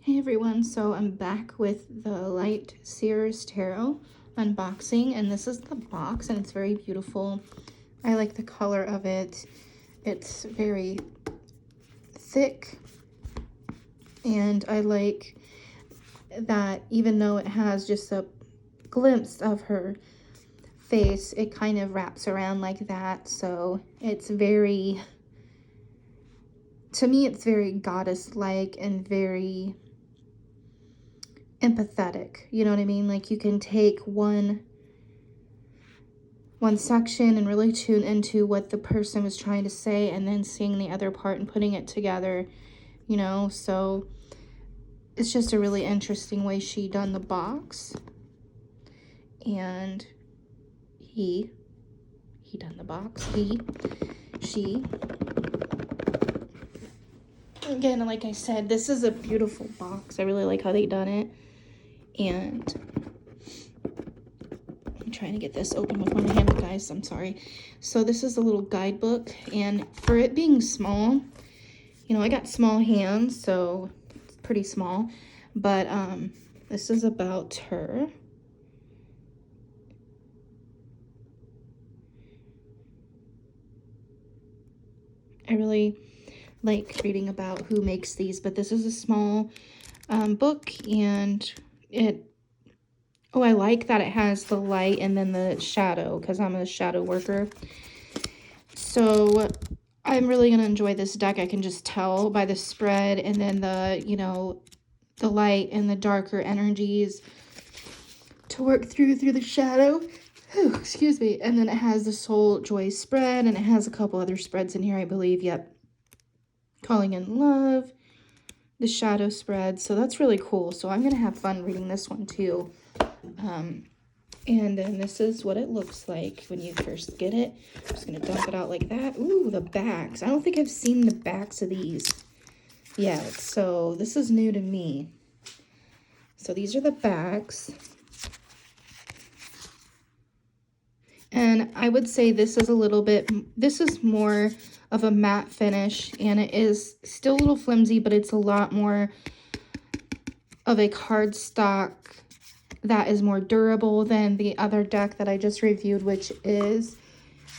Hey everyone, so I'm back with the Light Seers Tarot unboxing, and this is the box, and it's very beautiful. I like the color of it. It's very thick, and I like that even though it has just a glimpse of her face, it kind of wraps around like that, so it's very, to me, it's very goddess-like and very empathetic, you know what I mean? Like you can take one section and really tune into what the person was trying to say and then seeing the other part and putting it together, you know? So it's just a really interesting way she done the box. And he done the box. She. Again, like I said, this is a beautiful box. I really like how they done it. And I'm trying to get this open with one hand, guys. I'm sorry. So this is a little guidebook, and for it being small, you know, I got small hands, so it's pretty small. But this is about her. I really like reading about who makes these, but this is a small book, and I like that it has the light and then the shadow, because I'm a shadow worker. So I'm really going to enjoy this deck. I can just tell by the spread and then the, you know, the light and the darker energies to work through the shadow. Whew, excuse me. And then it has the Soul Joy spread, and it has a couple other spreads in here, I believe. Yep. Calling in Love, the shadow spread. So that's really cool. So I'm going to have fun reading this one too. And then this is what it looks like when you first get it. I'm just going to dump it out like that. Ooh, the backs. I don't think I've seen the backs of these yet. So this is new to me. So these are the backs. And I would say this is this is more of a matte finish, and it is still a little flimsy, but it's a lot more of a cardstock that is more durable than the other deck that I just reviewed, which is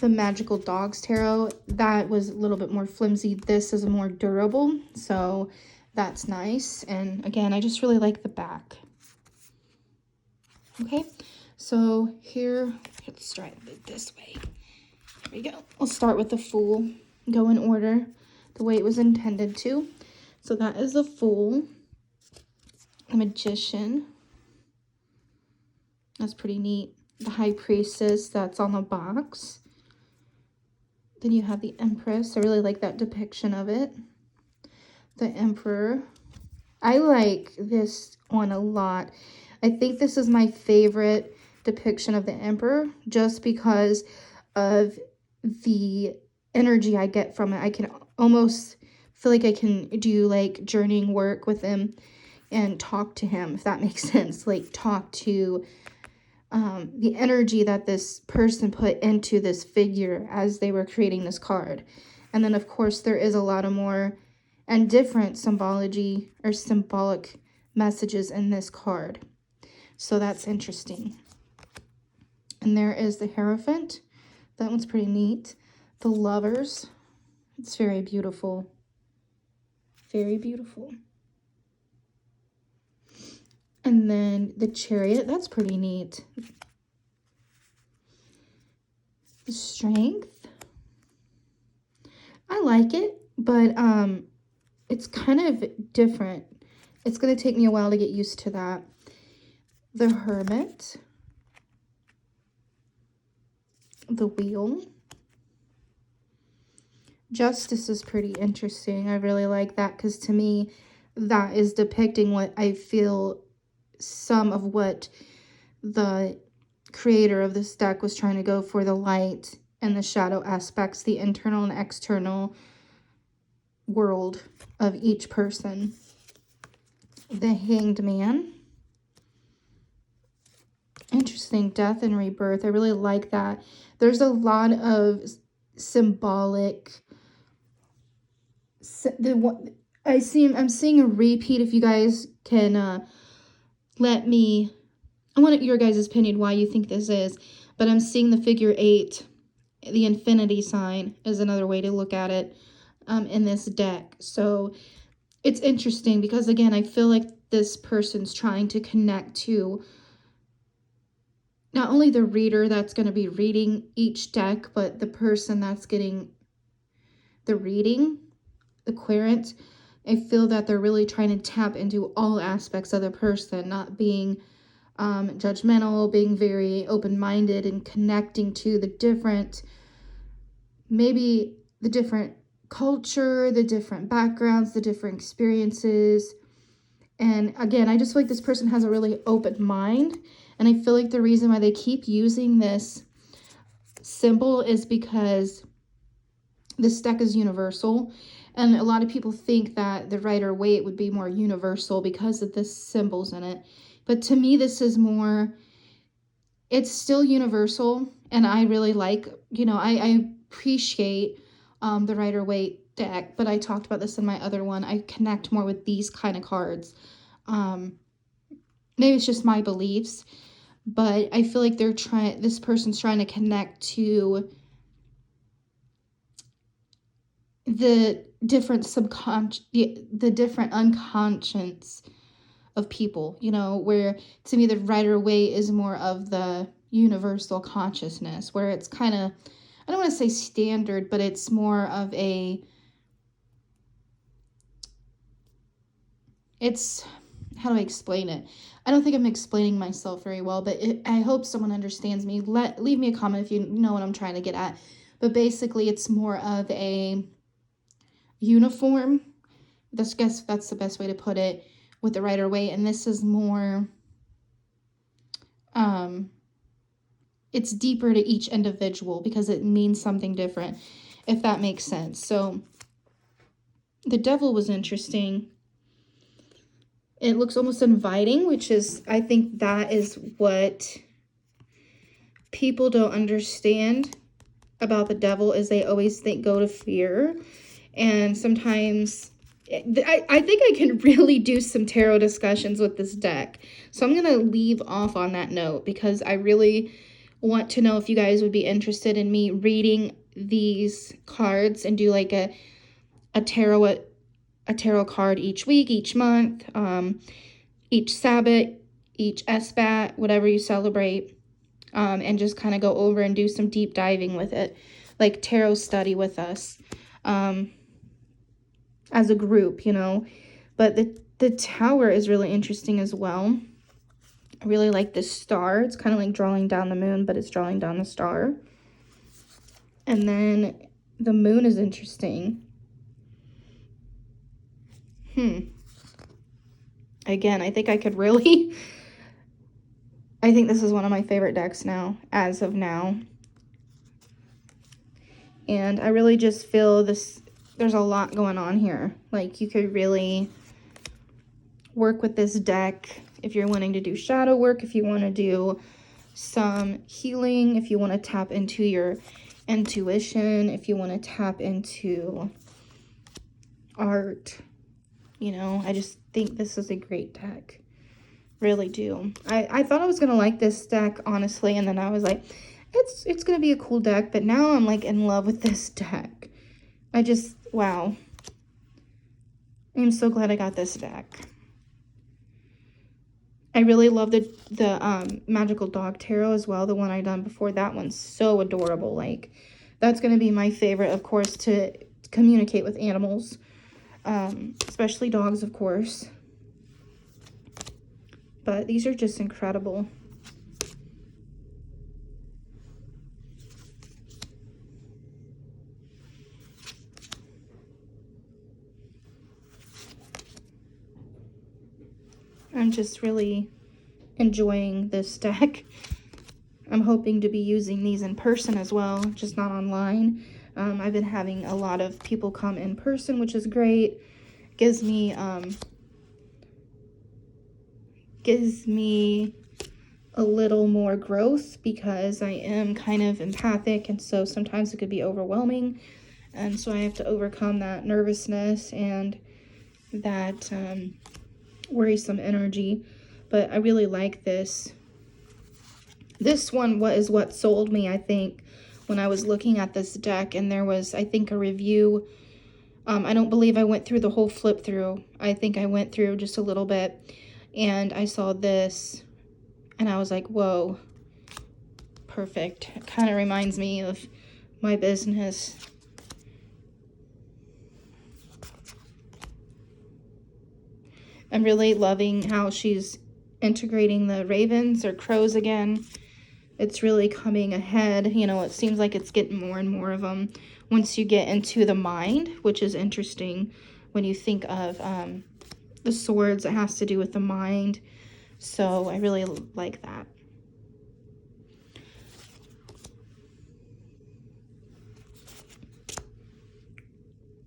the Magical Dogs Tarot. That was a little bit more flimsy. This is more durable, so that's nice. And again, I just really like the back. Okay, so here, let's try it this way. Here we go. I'll start with the Fool, go in order the way it was intended to. So that is the Fool, the Magician. That's pretty neat. The High Priestess, that's on the box. Then you have the Empress. I really like that depiction of it. The Emperor. I like this one a lot. I think this is my favorite depiction of the Emperor, just because of the energy I get from it. I can almost feel like I can do like journeying work with him and talk to him, if that makes sense. Like talk to the energy that this person put into this figure as they were creating this card. And then, of course, there is a lot of more and different symbology or symbolic messages in this card. So that's interesting. And there is the Hierophant. That one's pretty neat. The Lovers. It's very beautiful. Very beautiful. And then the Chariot, that's pretty neat. The Strength. I like it, but it's kind of different. It's going to take me a while to get used to that. The Hermit. The Wheel. Justice is pretty interesting. I really like that, because to me, that is depicting what I feel some of what the creator of this deck was trying to go for, the light and the shadow aspects, the internal and external world of each person. The Hanged Man. Interesting. Death and rebirth. I really like that. There's a lot of symbolic, I'm seeing a repeat. If you guys can let me, I want your guys' opinion why you think this is, but I'm seeing the figure 8, the infinity sign is another way to look at it in this deck. So it's interesting because, again, I feel like this person's trying to connect to not only the reader that's going to be reading each deck, but the person that's getting the reading, the querent. I feel that they're really trying to tap into all aspects of the person, not being judgmental, being very open-minded and connecting to the different, maybe the different culture, the different backgrounds, the different experiences. And again, I just feel like this person has a really open mind. And I feel like the reason why they keep using this symbol is because this deck is universal. And a lot of people think that the Rider-Waite would be more universal because of the symbols in it. But to me, this is more, it's still universal. And I really like, I appreciate the Rider-Waite deck. But I talked about this in my other one. I connect more with these kind of cards. Maybe it's just my beliefs. But I feel like this person's trying to connect to the different the different unconscious of people, where to me the Rider-Waite is more of the universal consciousness, where it's kind of, I don't want to say standard, but it's more of how do I explain it? I don't think I'm explaining myself very well, but I hope someone understands me. Leave me a comment if you know what I'm trying to get at. But basically, it's more of a uniform. I guess that's the best way to put it with the Rider-Waite. And this is more, it's deeper to each individual because it means something different, if that makes sense. So the Devil was interesting. It looks almost inviting, which is, I think that is what people don't understand about the Devil, is they always go to fear. And sometimes I think I can really do some tarot discussions with this deck. So I'm going to leave off on that note because I really want to know if you guys would be interested in me reading these cards and do like a tarot card each week, each month, each Sabbath, each SBAT, whatever you celebrate, and just kind of go over and do some deep diving with it, like tarot study with us as a group, But the Tower is really interesting as well. I really like this star. It's kind of like drawing down the moon, but it's drawing down the star. And then the moon is interesting. Again, I think I could really... I think this is one of my favorite decks now, as of now. And I really just feel there's a lot going on here. Like, you could really work with this deck if you're wanting to do shadow work, if you want to do some healing, if you want to tap into your intuition, if you want to tap into art. I just think this is a great deck. Really do. I thought I was going to like this deck, honestly, and then I was like, it's going to be a cool deck, but now I'm like in love with this deck. Wow. I'm so glad I got this deck. I really love the Magical Dog Tarot as well, the one I done before. That one's so adorable. Like, that's going to be my favorite, of course, to communicate with animals, especially dogs, of course. But these are just incredible. I'm just really enjoying this deck. I'm hoping to be using these in person as well, just not online. I've been having a lot of people come in person, which is great. Gives me a little more growth because I am kind of empathic, and so sometimes it could be overwhelming, and so I have to overcome that nervousness and that worrisome energy. But I really like this. This one is what sold me, I think, when I was looking at this deck, and there was, I think, a review. I don't believe I went through the whole flip through. I think I went through just a little bit, and I saw this, and I was like, whoa, perfect. It kind of reminds me of my business. I'm really loving how she's integrating the ravens or crows again. It's really coming ahead. You know, it seems like it's getting more and more of them once you get into the mind, which is interesting when you think of the swords. It has to do with the mind. So I really like that.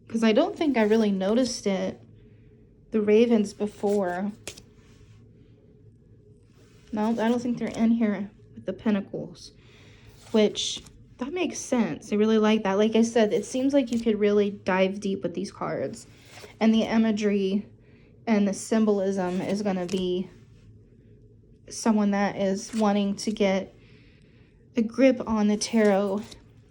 Because I don't think I really noticed it, the ravens, before. No, I don't think they're in here with the pentacles, which that makes sense. I really like that. Like I said, it seems like you could really dive deep with these cards, and the imagery and the symbolism is going to be someone that is wanting to get a grip on the tarot,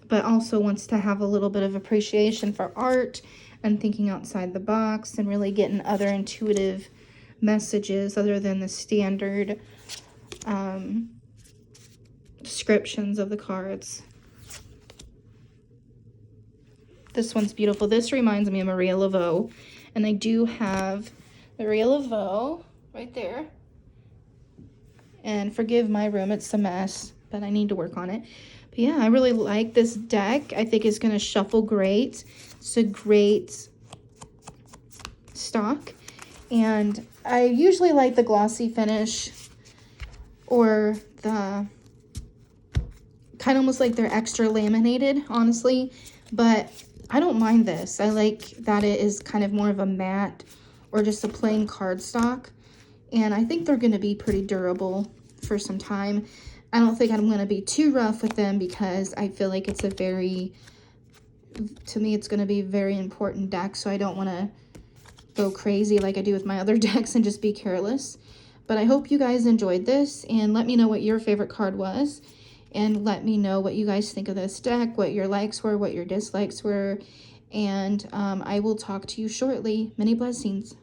but also wants to have a little bit of appreciation for art and thinking outside the box and really getting other intuitive messages other than the standard descriptions of the cards. This one's beautiful. This reminds me of Maria Laveau, and I do have Maria Laveau right there. And forgive my room, it's a mess, but I need to work on it. But yeah, I really like this deck. I think it's going to shuffle great. It's a great stock, and I usually like the glossy finish or the kind of almost like they're extra laminated, honestly, but I don't mind this. I like that it is kind of more of a matte or just a plain cardstock, and I think they're going to be pretty durable for some time. I don't think I'm going to be too rough with them because I feel like it's a very, to me, it's going to be a very important deck, so I don't want to go crazy like I do with my other decks and just be careless. But I hope you guys enjoyed this, and let me know what your favorite card was, and let me know what you guys think of this deck, what your likes were, what your dislikes were, and I will talk to you shortly. Many blessings.